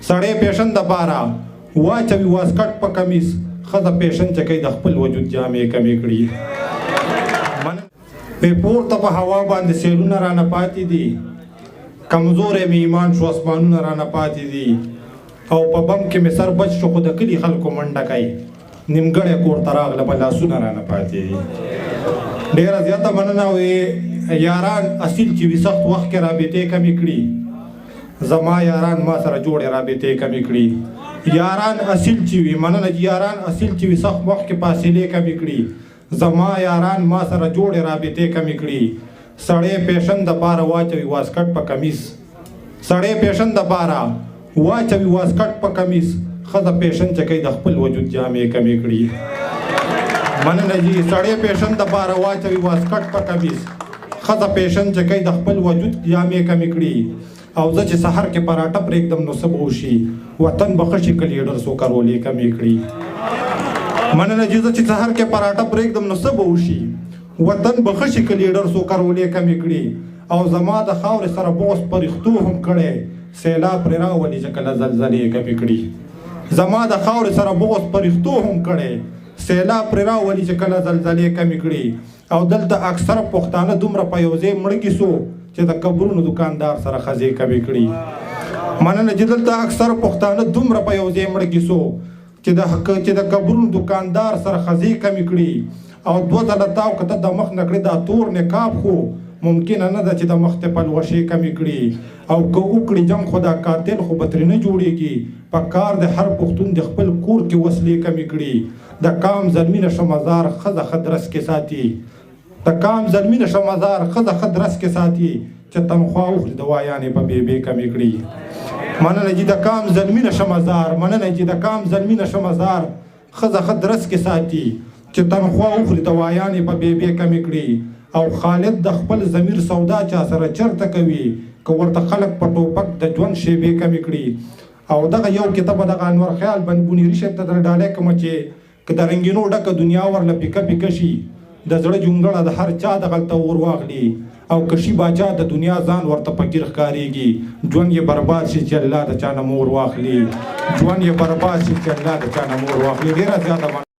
سړی پیشن دپاره واچوي واسکټ په کمیس ښځه پیشن چې کوي د خپل وجود جامې کمې کړي پورته په هوا باندې سیلونه رانه پاتې دي کمزوری مې ایمان شو اسمانونه رانه پاتې دي او په بم کې مې سر بچ شو خو د کلي خلکو منډه کوي نیمګړی کور ته راغله په لاسونه رانه پاتې دي ډېره زیاته مننه یاران اصیل چې وي سخت وخت کې رابطې کمې کړي زما یاران ما سره جوړې رابطې کمې کړي یاران اصیل چې وي مننه یاران اصیل چې وي سخت وخت کې فاصلې کمې کړي زما یاران ما سره جوړې رابطې کمې کړي سړی پیشن دپاره واچوي واسکټ په کمیس سړی پیشن دپاره واچوي واسکټ په کمیس ښځه پیشن چې کوي د خپل وجود جامې کمې کړي مننه جي سړی پیشن دپاره واچوي واسکټ په کمیس ښځه پیشن چې کوي د خپل وجود جامې کمې کړي او زه چې سحر کې پراټه پرېږدم نو څه به وشي وطن به ښه شي که لیډر څو کرولې کمې کړي مننه جي زه چې سحر کې پراټه پرېږدم نو څه به وشي وطن به ښه شي که لیډر څو کرولې کمې کړي او زما د خاورې سره بغض پرښتو هم کړی سیلاب پرې راولي چې کله زلزلې کمې کړي زما د خاورې سره بغض پرښتو هم کړی سیلاب پرې راولي چې کله زلزلې کمې کړي او دلته اکثره پښتانه دومره په یو ځای مړه سو چې د قبرونو دکاندار سره ښځې کمې کړي مننه چې دلته اکثره پښتانه دومره په یو ځای مړه سو چې د قبرونو دکاندار سره ښځې کمې کړي او دوه ځله تاو که ته د مخ نه کړې دا تور نقاب خو ممکنه نه ده چې د مخ ته پلوشې کمې کړي او که وکړي جنګ خو دا قاتل خو به ترې نه جوړېږي په کار د هر پښتون د خپل کور کې وسلې کمې کړي د کام زلمي نشه مزار ښځه ښه درس کې ساتي د کام زلمي نشه مزار ښځه ښه درس کې ساتي چې تنخوا وخوري دوايانې په بې کمې کړي مننه چې د کام زلمي نشه مزار مننه چې د کام زلمي نشه مزار ښځه ښه درس کې ساتي چې تنخوا وخوري دوايانې په بې کمې کړي او خالد د خپل ضمیر سودا چا سره چرته کوي که ورته خلک په ټوپک د ژوند شیبې کمې کړي او دغه یو کتاب دغه انور خیال بنګوني ریشت ته در ډالۍ کومه چې که د رنګینو ډکه دنیا ورله پیکه پیکه شي د زړه جونګړه د هر چا دغلته ور واخلي او که شي باچا د دنیا ځان ورته فقیر ښکارېږي ژوند یې برباد شي چې الله د چا نه مور واخلي ژوند یې برباد شي چې الله د چا نه مور واخلي ډېره زیاته